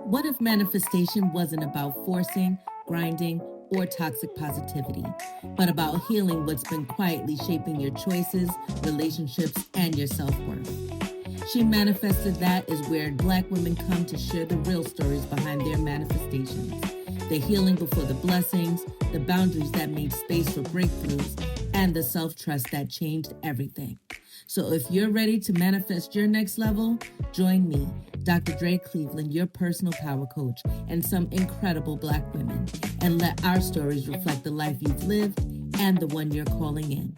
What if manifestation wasn't about forcing, grinding, or toxic positivity, but about healing what's been quietly shaping your choices, relationships, and your self worth? She Manifested That is where Black women come to share the real stories behind their manifestations, the healing before the blessings, the boundaries that made space for breakthroughs, and the self trust that changed everything. So if you're ready to manifest your next level, join me, Dr. Dre Cleveland, your personal power coach, and some incredible Black women, and let our stories reflect the life you've lived and the one you're calling in.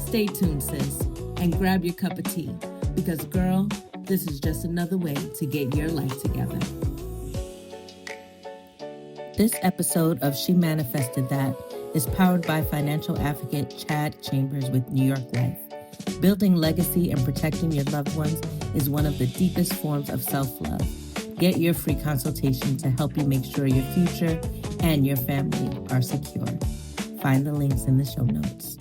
Stay tuned, sis, and grab your cup of tea, because girl, this is just another way to get your life together. This episode of She Manifested That is powered by financial advocate Chad Chambers with New York Life. Building legacy and protecting your loved ones is one of the deepest forms of self-love. Get your free consultation to help you make sure your future and your family are secure. Find the links in the show notes.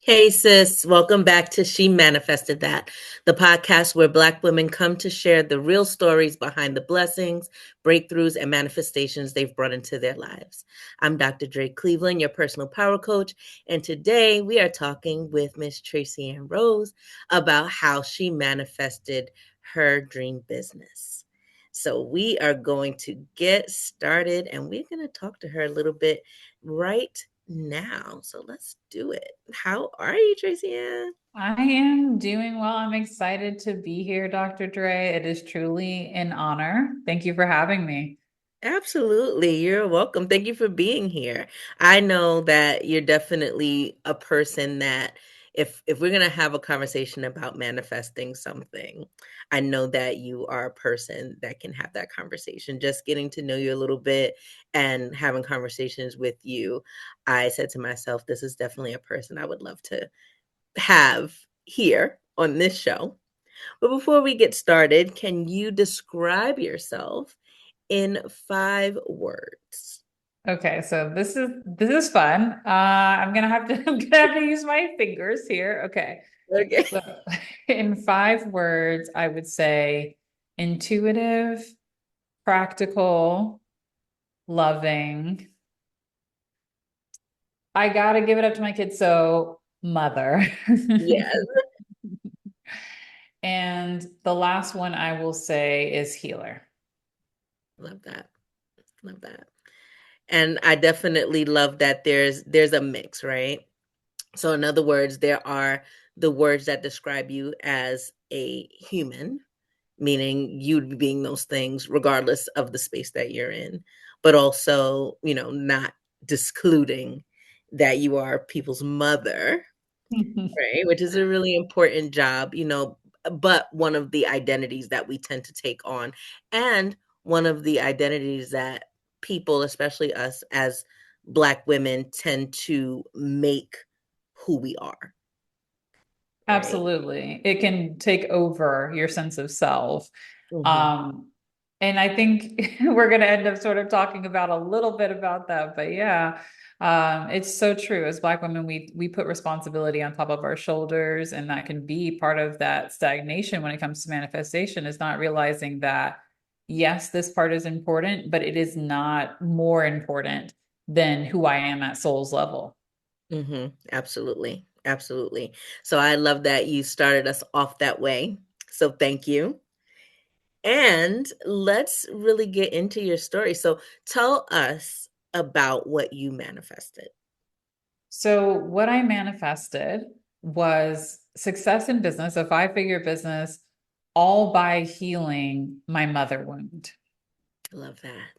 Hey sis, welcome back to She Manifested That, the podcast where Black women come to share the real stories behind the blessings, breakthroughs, and manifestations they've brought into their lives. I'm Dr. Dre Cleveland, your personal power coach, and today we are talking with Miss Tracey-Ann Rose about how she manifested her dream business. So we are going to get started, and we're going to talk to her a little bit right now. So let's do it. How are you, Tracey-Ann? I am doing well. I'm excited to be here, Dr. Dre. It is truly an honor. Thank you for having me. Absolutely. You're welcome. Thank you for being here. I know that you're definitely a person that if we're going to have a conversation about manifesting something, I know that you are a person that can have that conversation. Just getting to know you a little bit and having conversations with you, I said to myself, this is definitely a person I would love to have here on this show. But before we get started, can you describe yourself in 5 words? Okay, so this is fun. I'm gonna have to I'm gonna have to use my fingers here. Okay. Okay. So in 5 words, I would say intuitive, practical, loving. I gotta give it up to my kids, so mother. Yes. And the last one I will say is healer. Love that. Love that. And I definitely love that there's a mix, right? So in other words, there are the words that describe you as a human, meaning you being those things regardless of the space that you're in, but also, not discluding that you are people's mother, right? Which is a really important job, but one of the identities that we tend to take on, and one of the identities that people, especially us as Black women, tend to make who we are, right? Absolutely. It can take over your sense of self. Mhm. Um, and I think we're going to end up sort of talking about a little bit about that. But yeah, it's so true. As Black women, we put responsibility on top of our shoulders, and that can be part of that stagnation when it comes to manifestation, is not realizing that, yes, this part is important, but it is not more important than who I am at soul's level. Absolutely. Absolutely. So I love that you started us off that way. So thank you. And let's really get into your story. So tell us about what you manifested. So, what I manifested was success in business, a 5-figure business, all by healing my mother wound. I love that.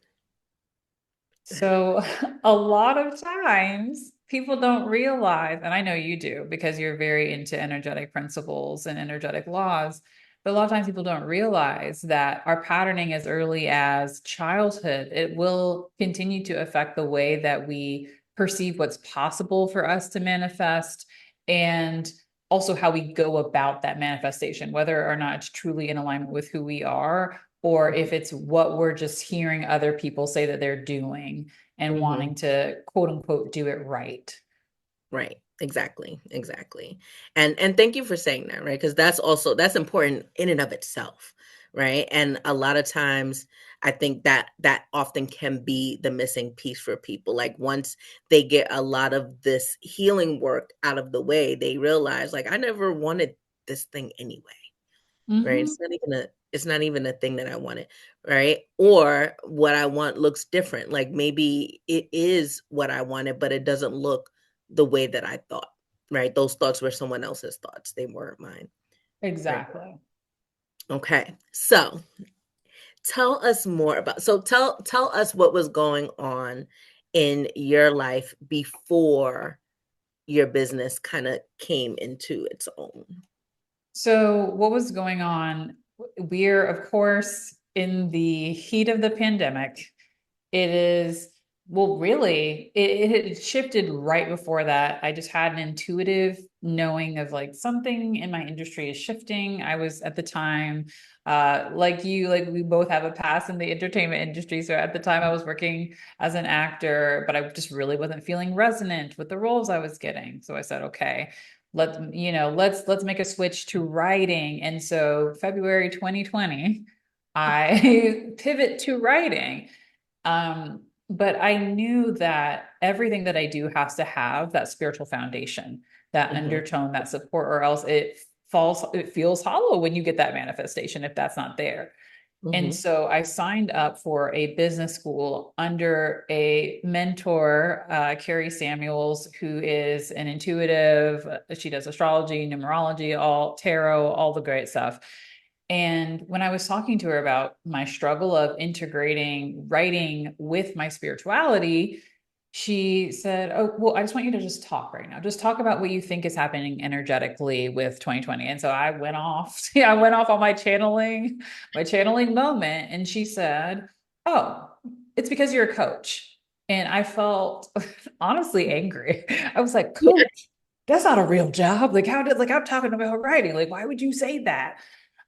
So, a lot of times people don't realize, and I know you do because you're very into energetic principles and energetic laws, but a lot of times people don't realize that our patterning as early as childhood, it will continue to affect the way that we perceive what's possible for us to manifest, and also how we go about that manifestation, whether or not it's truly in alignment with who we are, or if it's what we're just hearing other people say that they're doing and Mhm. wanting to quote unquote do it right. Right. Exactly. Exactly. And thank you for saying that, right? Because that's important in and of itself, right? And a lot of times I think that that often can be the missing piece for people. Like once they get a lot of this healing work out of the way, they realize like I never wanted this thing anyway, right? Hmm. It's not even a thing that I wanted, right? Or what I want looks different. Like maybe it is what I wanted, but it doesn't look the way that I thought, right? Those thoughts were someone else's thoughts. They weren't mine, right? Exactly. Okay. So, tell us more about tell us what was going on in your life before your business kind of came into its own. So, what was going on? We're, of course, in the heat of the pandemic. It is, well, really, it had shifted right before that. I just had an intuitive knowing of like something in my industry is shifting. I was at the time, like you, like we both have a past in the entertainment industry. So at the time, I was working as an actor, but I just really wasn't feeling resonant with the roles I was getting. So I said, okay, let's make a switch to writing. And so February 2020, I pivot to writing. But I knew that everything that I do has to have that spiritual foundation, that Mhm, undertone, that support, or else it feels hollow when you get that manifestation if that's not there. And mhm, so I signed up for a business school under a mentor, Carrie Samuels, who is an intuitive. She does astrology, numerology, all tarot, all the great stuff. And when I was talking to her about my struggle of integrating writing with my spirituality, she said, "Oh, well, I just want you to just talk right now. Just talk about what you think is happening energetically with 2020." And so I went off. Yeah, I went off on my channeling moment. And she said, "Oh, it's because you're a coach." And I felt honestly angry. I was like, yeah, "Coach, that's not a real job. Like, like I'm talking about writing. Like, why would you say that?"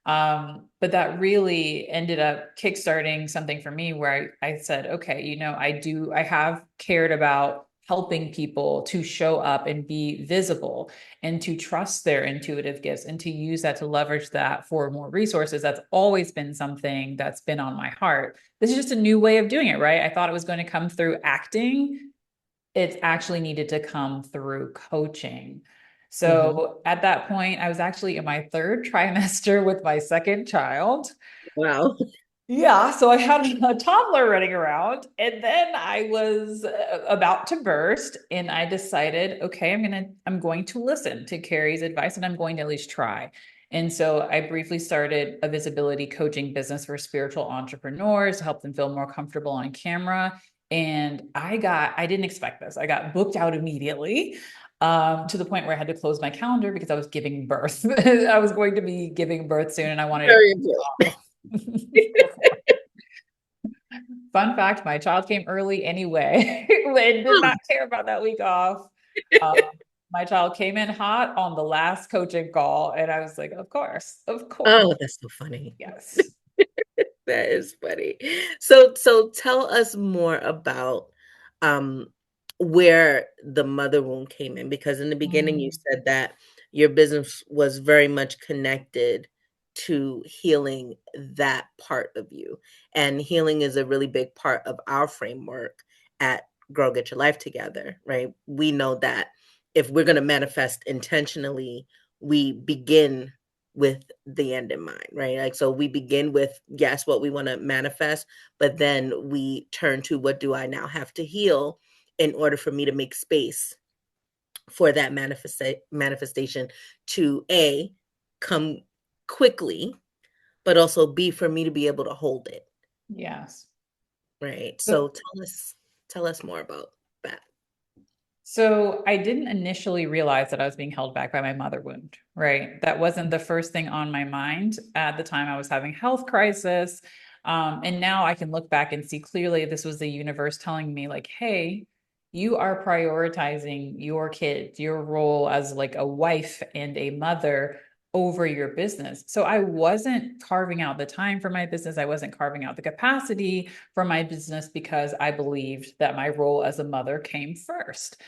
But that really ended up kickstarting something for me where I said, okay, I have cared about helping people to show up and be visible and to trust their intuitive gifts and to use that to leverage that for more resources. That's always been something that's been on my heart. This is just a new way of doing it, right? I thought it was going to come through acting. It's actually needed to come through coaching. mhm. So at that point, I was actually in my third trimester with my second child. Wow. Yeah, so I had a toddler running around, and then I was about to burst, and I decided, okay, I'm going to listen to Carrie's advice, and I'm going to at least try. And so I briefly started a visibility coaching business for spiritual entrepreneurs to help them feel more comfortable on camera. And I didn't expect this. I got booked out immediately, to the point where I had to close my calendar because I was giving birth. I was going to be giving birth soon, and I wanted to Very good. off. Fun fact, my child came early anyway and did not care about that week off. Um, my child came in hot on the last coaching call, and I was like, of course, Oh, that's so funny. yes. That is funny. So tell us more about um where the mother wound came in, because in the beginning you Mm, said that your business was very much connected to healing that part of you. And healing is a really big part of our framework at Girl Get Your Life Together, right? We know that if we're going to manifest intentionally, we begin with the end in mind, right? Like, so we begin with, yes, what we want to manifest, but then we turn to what do I now have to heal in order for me to make space for that manifestation to A, come quickly, but also B, for me to be able to hold it, yes. right? So So tell us more about that. So I didn't initially realize that I was being held back by my mother wound, right? That wasn't the first thing on my mind at the time. I was having health crisis. And now I can look back and see clearly this was the universe telling me, like, hey, you are prioritizing your kids, your role as like a wife and a mother over your business. So I wasn't carving out the time for my business. I wasn't carving out the capacity for my business because I believed that my role as a mother came first.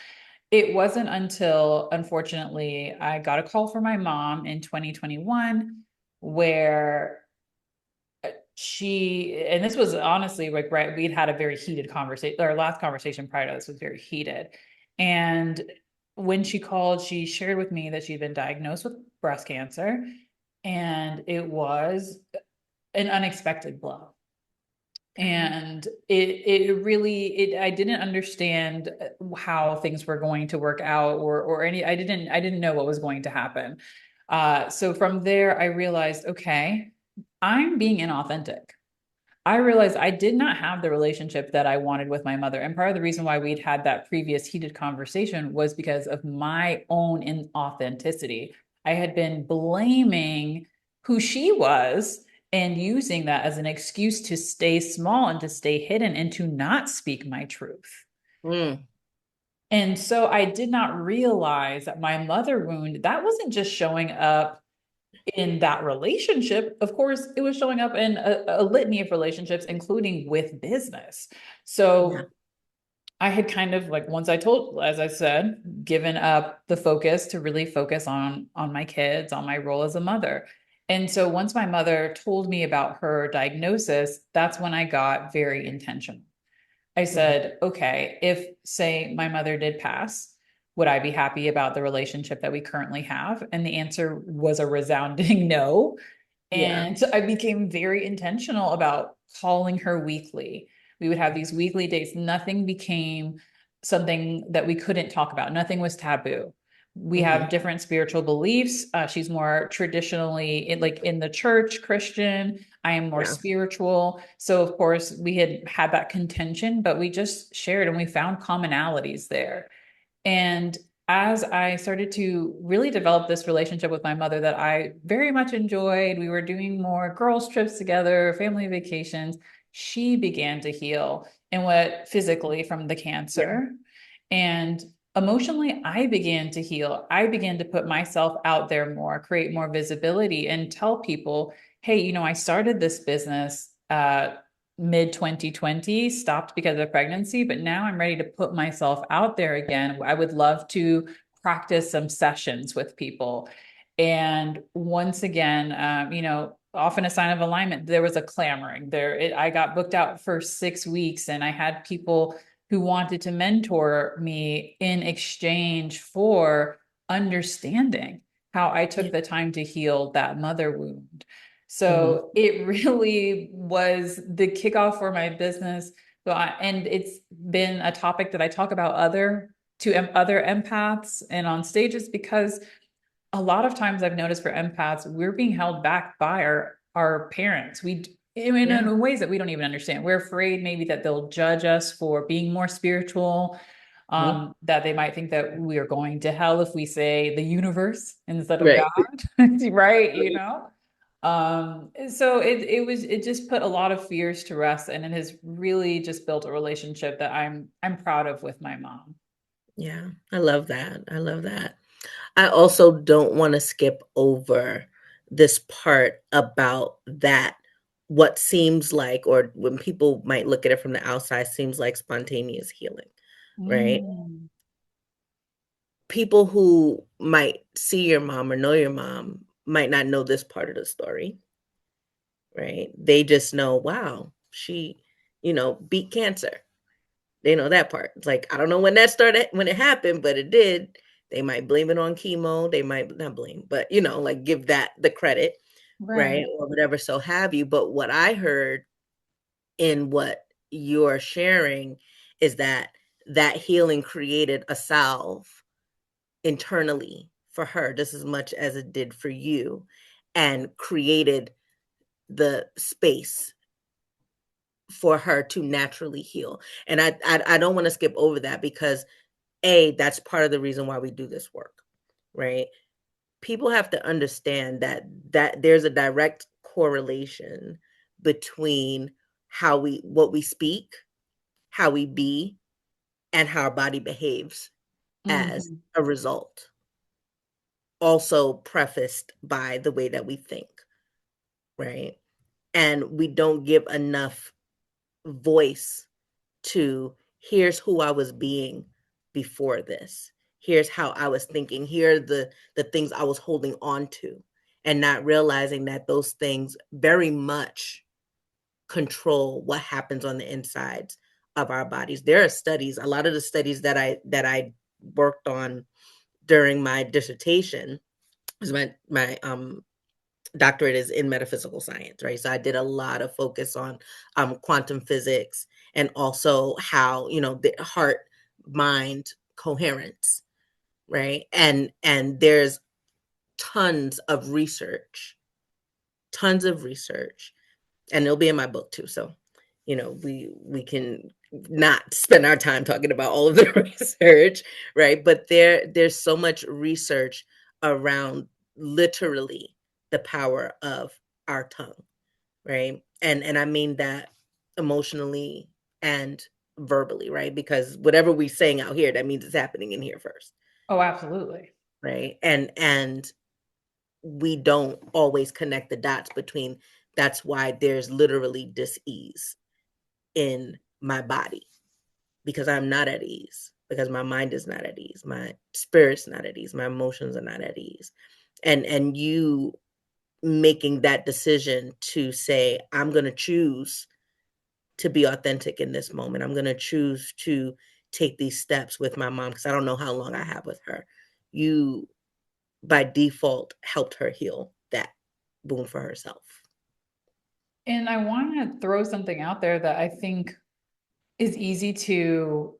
It wasn't until, unfortunately, I got a call from my mom in 2021 where and this was honestly like, right, we'd had a very heated conversation. Our last conversation prior to this was very heated. And when she called, she shared with me that she'd been diagnosed with breast cancer, and it was an unexpected blow. And it really, I didn't understand how things were going to work out, or any, I didn't know what was going to happen. So from there, I realized, okay, I'm being inauthentic. I realized I did not have the relationship that I wanted with my mother. And part of the reason why we'd had that previous heated conversation was because of my own inauthenticity. I had been blaming who she was and using that as an excuse to stay small and to stay hidden and to not speak my truth. Mm. And so I did not realize that my mother wound, that wasn't just showing up in that relationship. Of course, it was showing up in a litany of relationships, including with business. Yeah. So I had kind of like, once I told, as I said, given up the focus to really focus on my kids, on my role as a mother. And so once my mother told me about her diagnosis, that's when I got very intentional. I said, okay, if say my mother did pass, would I be happy about the relationship that we currently have? And the answer was a resounding no. Yeah. And I became very intentional about calling her weekly. We would have these weekly dates. Nothing became something that we couldn't talk about. Nothing was taboo. We have different spiritual beliefs. She's more traditionally like in the church Christian. I am more Yeah. spiritual. So of course we had that contention, but we just shared and we found commonalities there. And as I started to really develop this relationship with my mother that I very much enjoyed, we were doing more girls' trips together, family vacations. She began to heal, and what physically from the Yeah. cancer. And emotionally, I began to heal. I began to put myself out there more, create more visibility, and tell people, hey, I started this business mid 2020, stopped because of pregnancy, but now I'm ready to put myself out there again. I would love to practice some sessions with people. And once again, often a sign of alignment, there was a clamoring there. I got booked out for 6 weeks, and I had people who wanted to mentor me in exchange for understanding how I took the time to heal that mother wound. So it really was the kickoff for my business. And it's been a topic that I talk about other empaths and on stages, because a lot of times I've noticed for empaths, we're being held back by our parents. In ways that we don't even understand. We're afraid maybe that they'll judge us for being more spiritual, that they might think that we are going to hell if we say the universe instead of Right. God, right? So it just put a lot of fears to rest, and it has really just built a relationship that I'm proud of with my mom. Yeah. I love that. I love that. I also don't want to skip over this part about that, what seems like, or when people might look at it from the outside, seems like spontaneous healing, right? Mm. People who might see your mom or know your mom might not know this part of the story, right? They just know, wow, she, beat cancer. They know that part. It's like, I don't know when that started, when it happened, but it did. They might blame it on chemo. They might not blame, but like give that the credit, right? Right. Or whatever, so have you. But what I heard in what you're sharing is that healing created a salve internally for her just as much as it did for you, and created the space for her to naturally heal. And I don't want to skip over that, because that's part of the reason why we do this work, right? People have to understand that there's a direct correlation between what we speak, how we be, and how our body behaves as Mhm. a result. Also prefaced by the way that we think, right? And we don't give enough voice to, here's who I was being before this. Here's how I was thinking. Here are the things I was holding on to, and not realizing that those things very much control what happens on the insides of our bodies. There are studies, a lot of the studies that I worked on during my dissertation, because my doctorate is in metaphysical science, right? So I did a lot of focus on quantum physics, and also how, the heart mind coherence, right? And there's tons of research, tons of research, and it'll be in my book too. So, we can not spend our time talking about all of the research, right? But there's so much research around literally the power of our tongue, right? And I mean that emotionally and verbally, right? Because whatever we're saying out here, that means it's happening in here first, Oh, absolutely. right? And we don't always connect the dots between, that's why there's literally dis-ease in my body, because I'm not at ease, because my mind is not at ease, my spirit's not at ease, my emotions are not at ease. And you making that decision to say, I'm going to choose to be authentic in this moment. I'm going to choose to take these steps with my mom, because I don't know how long I have with her. You, by default, helped her heal that wound for herself. And I want to throw something out there that I think is easy to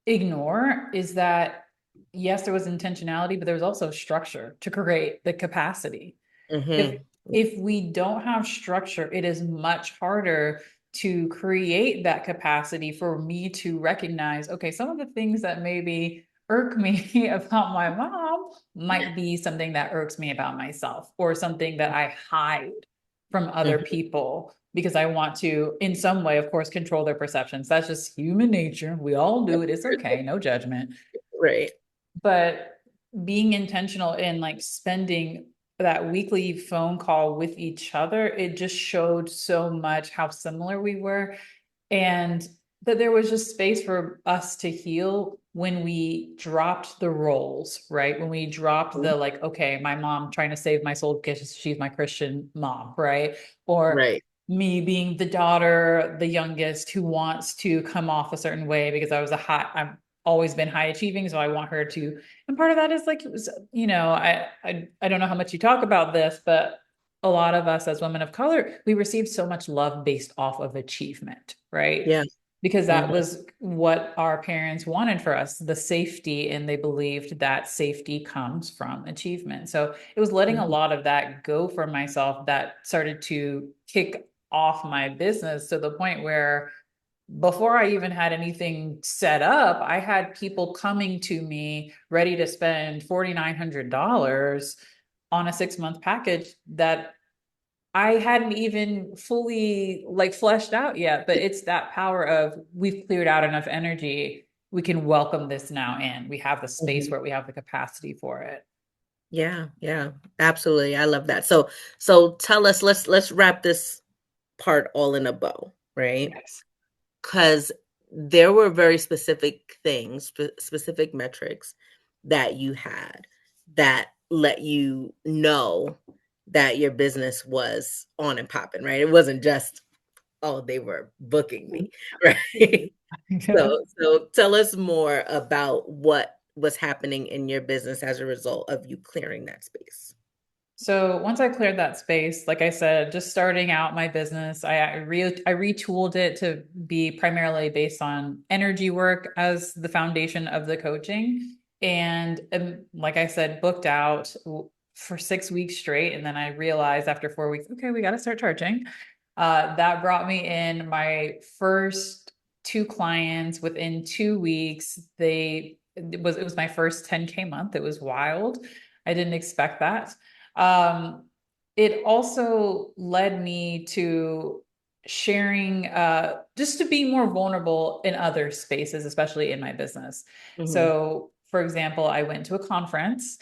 ignore, is that yes, there was intentionality, but there was also structure to create the capacity. If Mm-hmm. if we don't have structure, it is much harder to create that capacity for me to recognize, okay, some of the things that maybe irk me about my mom might be something that irks me about myself, or something that I hide from other Mm-hmm. people because I want to, in some way, of course, control their perceptions. That's just human nature. We all do it. It's okay. No judgment. Right. But being intentional in like spending that weekly phone call with each other, it just showed so much how similar we were, and that there was just space for us to heal when we dropped the roles, right? When we dropped the like, okay, my mom trying to save my soul because she's my Christian mom, right? Or Right. me being the daughter, the youngest, who wants to come off a certain way because I've always been high achieving, so I want her to. And part of that is like, it was, I don't know how much you talk about this, but a lot of us as women of color, we received so much love based off of achievement, right? Yeah. Because that Mm-hmm. was what our parents wanted for us, the safety, and they believed that safety comes from achievement. So it was letting a Mm-hmm. lot of that go for myself that started to kick off my business, to the point where before I even had anything set up, I had people coming to me ready to spend $4,900 on a 6-month package that I hadn't even fully like fleshed out yet. But it's that power of, we've cleared out enough energy. We can welcome this now in. We have the space Mm-hmm. where we have the capacity for it. Yeah, yeah, absolutely. I love that. So tell us, let's wrap this part all in a bow, right? Yes. Because there were very specific things, specific metrics that you had that let you know that your business was on and popping, right? It wasn't just, oh, they were booking me, right? So tell us more about what was happening in your business as a result of you clearing that space. So once I cleared that space, like I said, just starting out my business, I retooled it to be primarily based on energy work as the foundation of the coaching. And like I said, booked out for 6 weeks straight. And then I realized after 4 weeks, okay, we got to start charging. That brought me in my first two clients within 2 weeks. It was my first 10K month. It was wild. I didn't expect that. Um, it also led me to sharing, just to be more vulnerable in other spaces, especially in my business. Mm-hmm. So, for example, I went to a conference.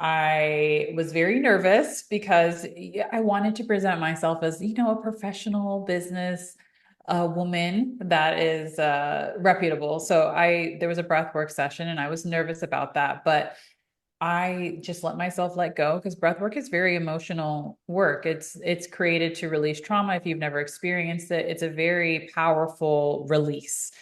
I was very nervous because I wanted to present myself as, a professional business woman that is reputable. So there was a breathwork session and I was nervous about that, but I just let myself let go, because breath work is very emotional work. It's created to release trauma. If you've never experienced it, it's a very powerful release.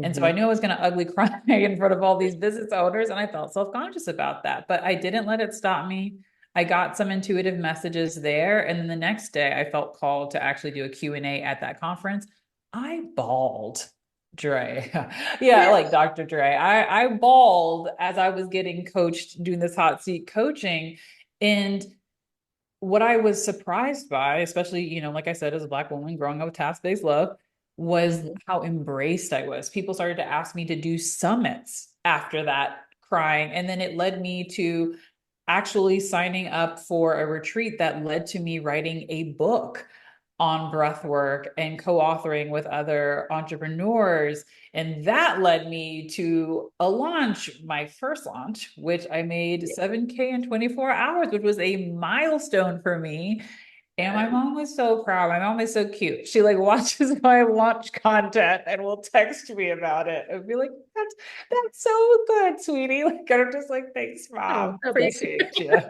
And so I Mhm. knew I was going to ugly cry in front of all these business owners, and I felt self-conscious about that, but I didn't let it stop me. I got some intuitive messages there, and then the next day I felt called to actually do a Q&A at that conference. I bawled. Dre. Yeah, like Dr. Dre. I bawled as I was getting coached, doing this hot seat coaching. And what I was surprised by, especially, like I said, as a Black woman growing up with task-based love, was Mhm. how embraced I was. People started to ask me to do summits after that, crying. And then it led me to actually signing up for a retreat that led to me writing a book on breath work and co-authoring with other entrepreneurs. And that led me to a launch, my first launch, which I made Yeah. 7K in 24 hours, which was a milestone for me. And my mom was so proud. My mom is so cute. She like watches my launch content and will text me about it and be like, that's so good, sweetie. Like, I'm just like, thanks, Oh, mom. God bless you. Appreciate you.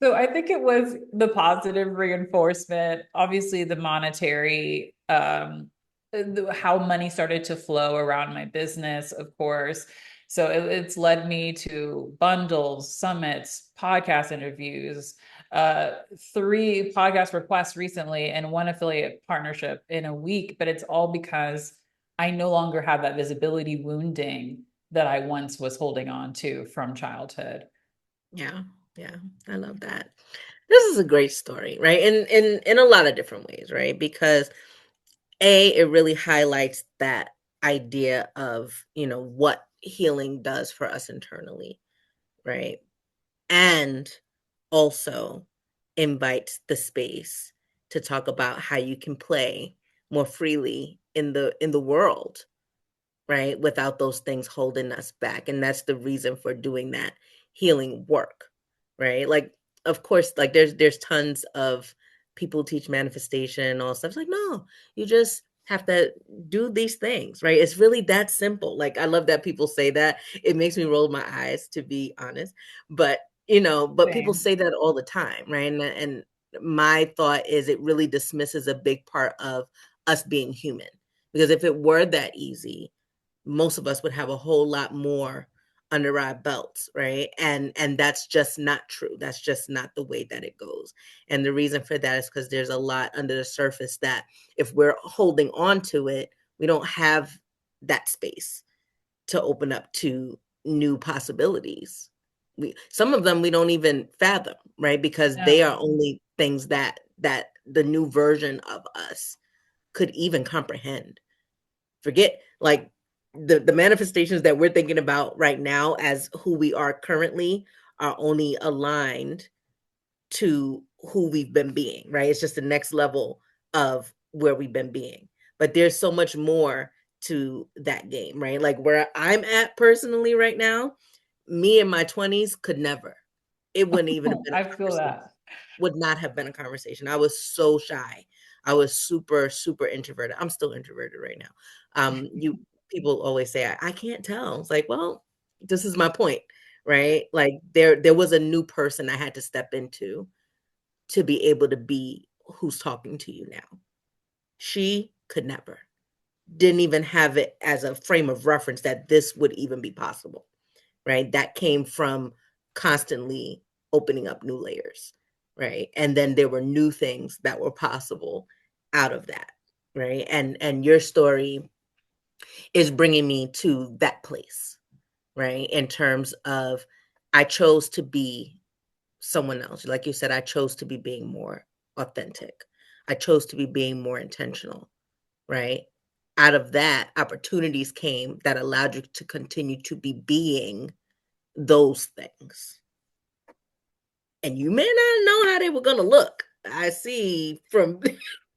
So I think it was the positive reinforcement, obviously the monetary, how money started to flow around my business, of course. So it's led me to bundles, summits, podcast interviews, 3 podcast requests recently, and 1 affiliate partnership in a week. But it's all because I no longer have that visibility wounding that I once was holding on to from childhood. Yeah, yeah, I love that. This is a great story, right? In a lot of different ways, right? Because it really highlights that idea of, what healing does for us internally, right? And also invites the space to talk about how you can play more freely in the world, right? Without those things holding us back. And that's the reason for doing that healing work, right? Like, of course, like there's tons of people who teach manifestation and all stuff. It's like, no, you just have to do these things, right? It's really that simple. Like, I love that people say that. It makes me roll my eyes, to be honest. But but people Same. say that all the time, right? And my thought is it really dismisses a big part of us being human. Because if it were that easy, most of us would have a whole lot more under our belts, right? And that's just not true. That's just not the way that it goes. And the reason for that is because there's a lot under the surface that if we're holding on to it, we don't have that space to open up to new possibilities. Some of them we don't even fathom, right? Because they No. are only things that the new version of us could even comprehend. Forget like the manifestations that we're thinking about right now as who we are currently are only aligned to who we've been being, right? It's just the next level of where we've been being. But there's so much more to that game, right? Like where I'm at personally right now, me in my 20s could never. It wouldn't even have been I a feel conversation. that. Would not have been a conversation. I was so shy. I was super, super introverted. I'm still introverted right now. You people always say I can't tell. It's like, well, this is my point, right? Like there was a new person I had to step into to be able to be who's talking to you now. She could never. Didn't even have it as a frame of reference that this would even be possible, right? That came from constantly opening up new layers, right? And then there were new things that were possible out of that, right? And your story is bringing me to that place, right? In terms of I chose to be someone else. Like you said, I chose to be being more authentic. I chose to be being more intentional, right? Out of that, opportunities came that allowed you to continue to be being those things. And you may not know how they were going to look. I see from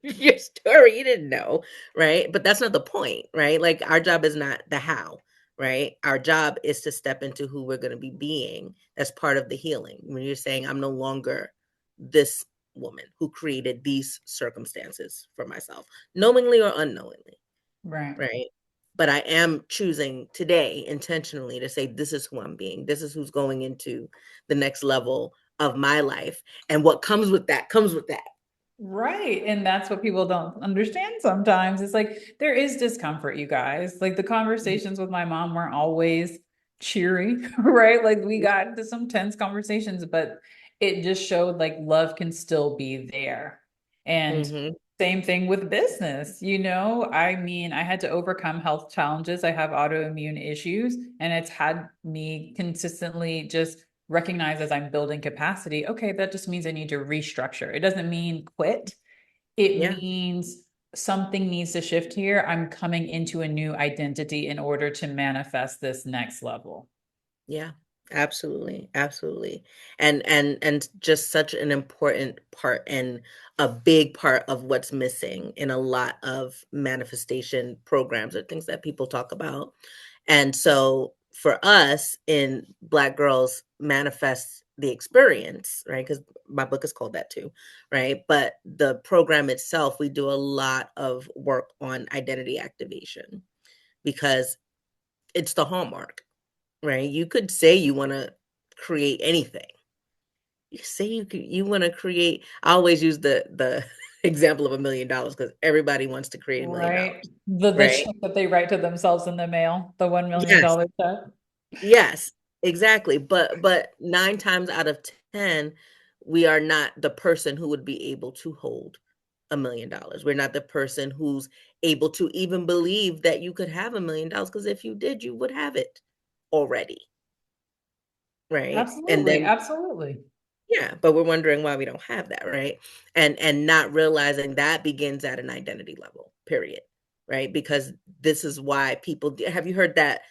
your story, you didn't know, right? But that's not the point, right? Like our job is not the how, right? Our job is to step into who we're going to be being. That's part of the healing. When you're saying, I'm no longer this woman who created these circumstances for myself, knowingly or unknowingly, Right. right? but I am choosing today intentionally to say, this is who I'm being. This is who's going into the next level of my life. And what comes with that comes with that. Right. And that's what people don't understand sometimes. It's like there is discomfort, you guys. Like the conversations with my mom weren't always cheery, right? Like we got into some tense conversations, but it just showed like love can still be there. And Mm-hmm. same thing with business, you know? I mean, I had to overcome health challenges. I have autoimmune issues, and it's had me consistently just recognize as I'm building capacity, okay, that just means I need to restructure. It doesn't mean quit. It Yeah. means something needs to shift here. I'm coming into a new identity in order to manifest this next level. Yeah, absolutely, absolutely. And just such an important part and a big part of what's missing in a lot of manifestation programs or things that people talk about. And so for us in Black Girls Manifest the Experience, right? Because my book is called that too, right? But the program itself, we do a lot of work on identity activation because it's the hallmark. Right? You could say you wanna create anything. You say you wanna create I always use the example of $1,000,000 because everybody wants to create Right. $1,000,000, The right? check that they write to themselves in the mail, the $1 million Yes, check. yes, exactly, but 9 times out of 10, we are not the person who would be able to hold $1,000,000. We're not the person who's able to even believe that you could have $1,000,000 because if you did, you would have it already, right? And Absolutely. then Absolutely. yeah, but we're wondering why we don't have that, right? And not realizing that begins at an identity level, period, right? Because this is why people have you heard that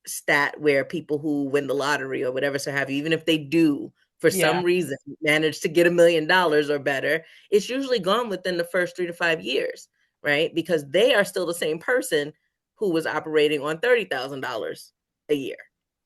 stat where people who win the lottery or whatever so have you, even if they do for Yeah. some reason manage to get $1,000,000 or better, it's usually gone within the first 3 to 5 years, right? Because they are still the same person who was operating on $30,000 a year,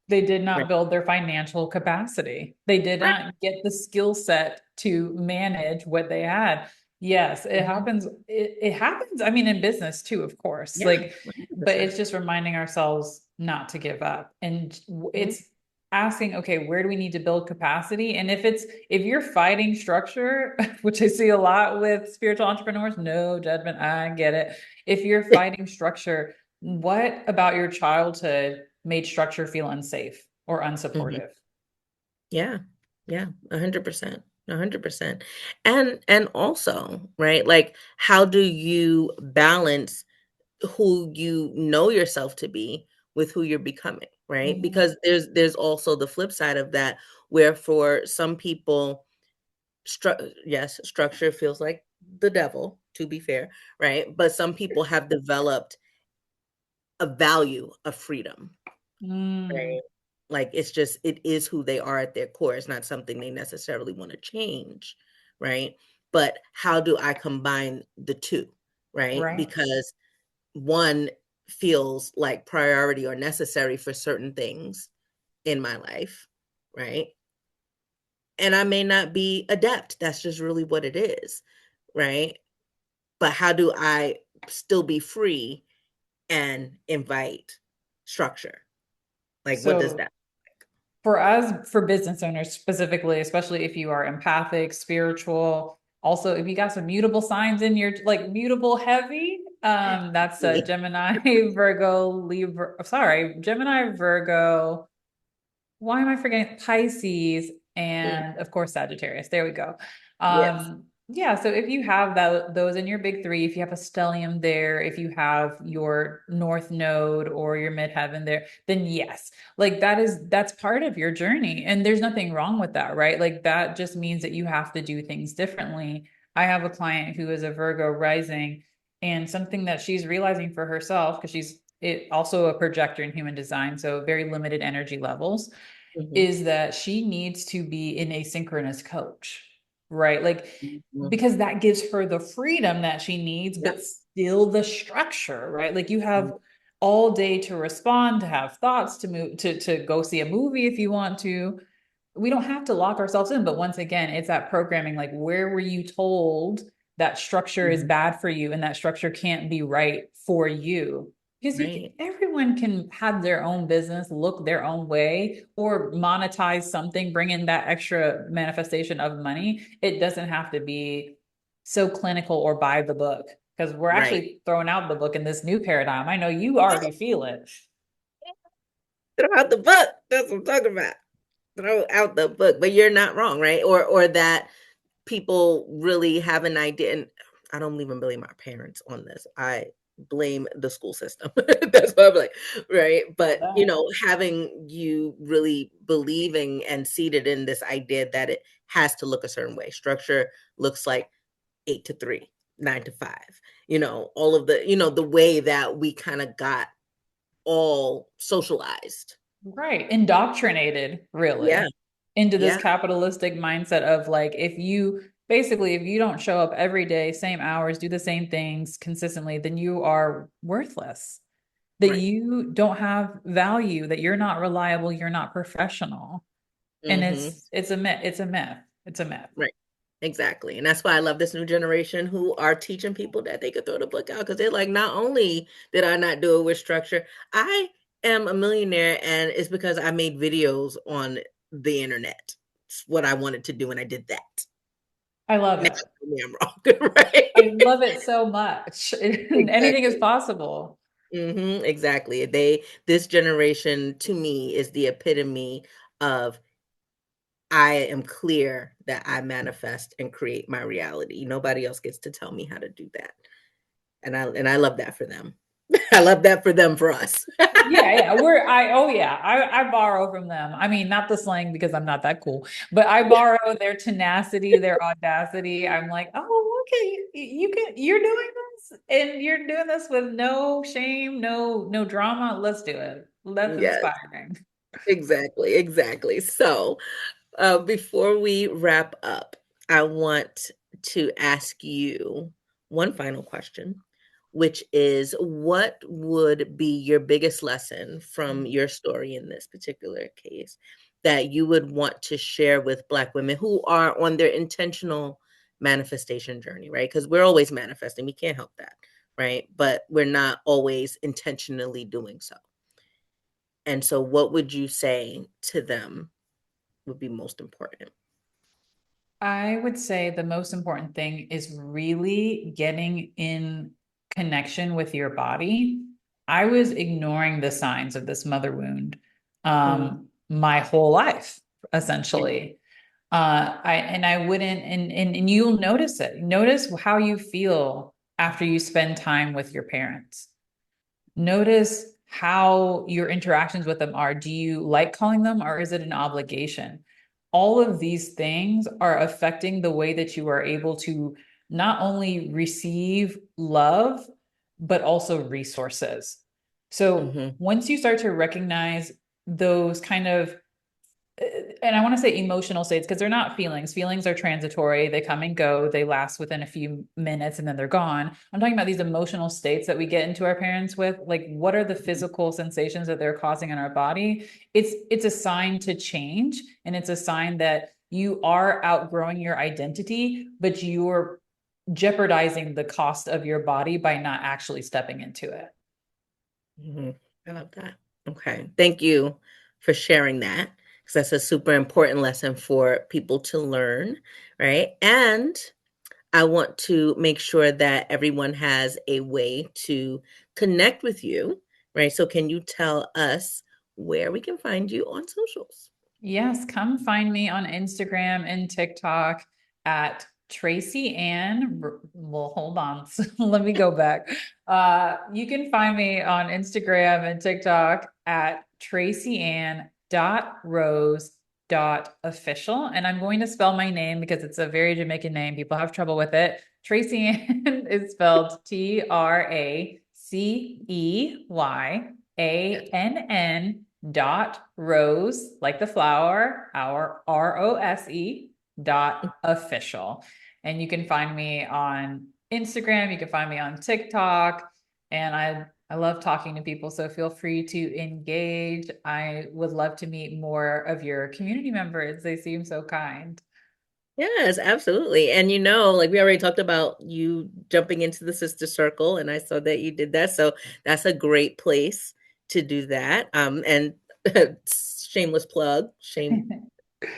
They did right? not build their financial capacity. They did Right. not get the skill set to manage what they had. Yes, it Mhm. happens. It happens. I mean, in business too, of course. Yeah, Like, but 100%. it's just reminding ourselves not to give up. And Mhm. it's asking, okay, where do we need to build capacity? And if you're fighting structure, which I see a lot with spiritual entrepreneurs, no judgment, I get it. If you're fighting structure, what about your childhood made structure feel unsafe or Mhm. unsupportive? Yeah. Yeah, 100%. 100%. And also, right, like, how do you balance who you know yourself to be with who you're becoming, right? Mhm. Because there's also the flip side of that, where for some people, yes, structure feels like the devil, to be fair, right? But some people have developed a value of freedom. Mm, Right. Like, it's just it is who they are at their core. It's not something they necessarily wanna change, right? But how do I combine the 2, right? right. Because one feels like priority or necessary for certain things in my life, right? And I may not be adept. That's just really what it is, right? But how do I still be free and invite structure? Like, what does So that for us, for business owners specifically, especially if you are empathic, spiritual, also if you got some mutable signs in your like mutable heavy, that's a mean? Gemini, Virgo, Libra, sorry, Gemini, Virgo, why am I forgetting Pisces Mm, and of course Sagittarius. There we go. yes. Yeah, so if you have those in your big three, if you have a stellium there, if you have your north node or your midheaven there, then yes, like that's part of your journey. And there's nothing wrong with that, right? Like that just means that you have to do things differently. I have a client who is a Virgo rising, and something that she's realizing for herself, because she's also a projector in human design, so very limited energy levels, Mhm. is that she needs to be in a synchronous coach, right? Like, Mhm. because that gives her the freedom that she needs, Yep. but still the structure, right? Like you Mhm. have all day to respond, to have thoughts, to move, to go see a movie if you want to. We don't have to lock ourselves in, but once again, it's that programming. Like, where were you told that structure is Mhm. bad for you and that structure can't be right for you? Because Right. everyone can have their own business, look their own way, or monetize something, bring in that extra manifestation of money. It doesn't have to be so clinical or by the book, because we're Right. actually throwing out the book in this new paradigm. I know you already feel it. Throw out the book. That's what I'm talking about. Throw out the book. But you're not wrong, right? Or that people really have an idea, and I don't even blame our parents on this. I blame the school system. That's what I'm like, right? But having you really believing and seated in this idea that it has to look a certain way. Structure looks like 8 to 3, 9 to 5. All of the way that we kind of got all socialized. Right. Indoctrinated, Yeah, really, into this yeah, capitalistic mindset of like, if you don't show up every day, same hours, do the same things consistently, then you are worthless, that right. you don't have value, that you're not reliable, you're not professional. And Hmm. it's a myth. It's a myth. It's a myth. Right. Exactly. And that's why I love this new generation who are teaching people that they could throw the book out, because they're like, not only did I not do it with structure, I am a millionaire, and it's because I made videos on the internet. It's what I wanted to do, and I did that. I love Now it. tell me I'm wrong, right? I love it so much. Anything is Exactly. possible. Exactly. This generation to me is the epitome of I am clear that I manifest and create my reality. Nobody else gets to tell me how to do that. And I love that for them. I love that for them, for us. Yeah, I borrow from them. I mean, not the slang because I'm not that cool, but I borrow their tenacity, their audacity. I'm like, oh, okay, you're doing this, and you're doing this with no shame, no drama. Let's do it. That's Yes, inspiring. exactly. So, before we wrap up, I want to ask you one final question, which is, what would be your biggest lesson from your story in this particular case that you would want to share with Black women who are on their intentional manifestation journey, right? Because we're always manifesting, we can't help that, right? But we're not always intentionally doing so. And so, what would you say to them would be most important? I would say the most important thing is really getting in connection with your body. I was ignoring the signs of this mother wound Mm, my whole life, yeah. essentially. I wouldn't, and you'll notice it. Notice how you feel after you spend time with your parents. Notice how your interactions with them are. Do you like calling them, or is it an obligation? All of these things are affecting the way that you are able to not only receive love, but also resources. So Mhm. once you start to recognize those kind of, and I want to say emotional states, because they're not feelings. Feelings are transitory. They come and go. They last within a few minutes and then they're gone. I'm talking about these emotional states that we get into our parents with. Like, what are the Mhm. physical sensations that they're causing in our body? It's a sign to change, and it's a sign that you are outgrowing your identity, but you're jeopardizing the cost of your body by not actually stepping into it. Mhm. I love that. Okay. Thank you for sharing that, because that's a super important lesson for people to learn, right? And I want to make sure that everyone has a way to connect with you, right? So can you tell us where we can find you on socials? Yes, come find me on Instagram and TikTok at Tracey-Ann. Well, hold on. Let me go back. You can find me on Instagram and TikTok at Tracey-Ann.Rose.official. And I'm going to spell my name because it's a very Jamaican name. People have trouble with it. Tracey-Ann is spelled TraceyAnn dot rose, like the flower, our ROSE dot official. And you can find me on Instagram, you can find me on TikTok, and I love talking to people, so feel free to engage. I would love to meet more of your community members. They seem so kind. Yes, absolutely. And like we already talked about you jumping into the sister circle, and I saw that you did that. So that's a great place to do that. And shameless plug,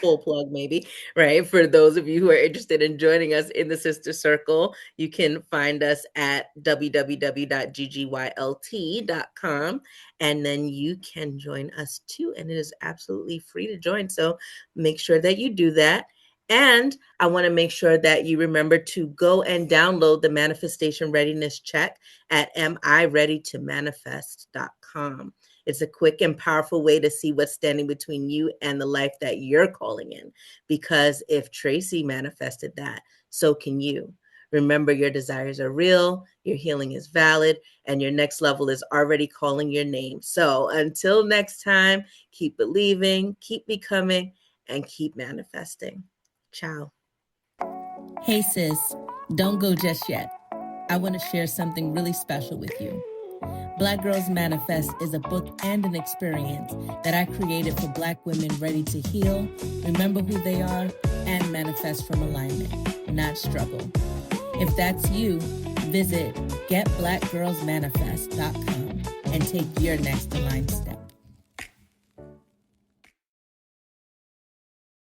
full plug maybe, right? For those of you who are interested in joining us in the sister circle, you can find us at www.ggYlt.com, and then you can join us too, and it is absolutely free to join. So make sure that you do that. And I want to make sure that you remember to go and download the manifestation readiness check at amireadytomanifest.com. It's a quick and powerful way to see what's standing between you and the life that you're calling in. Because if Tracy manifested that, so can you. Remember, your desires are real, your healing is valid, and your next level is already calling your name. So until next time, keep believing, keep becoming, and keep manifesting. Ciao. Hey sis, don't go just yet. I want to share something really special with you. Black Girls Manifest is a book and an experience that I created for Black women ready to heal, remember who they are, and manifest from alignment, not struggle. If that's you, visit getblackgirlsmanifest.com and take your next aligned step.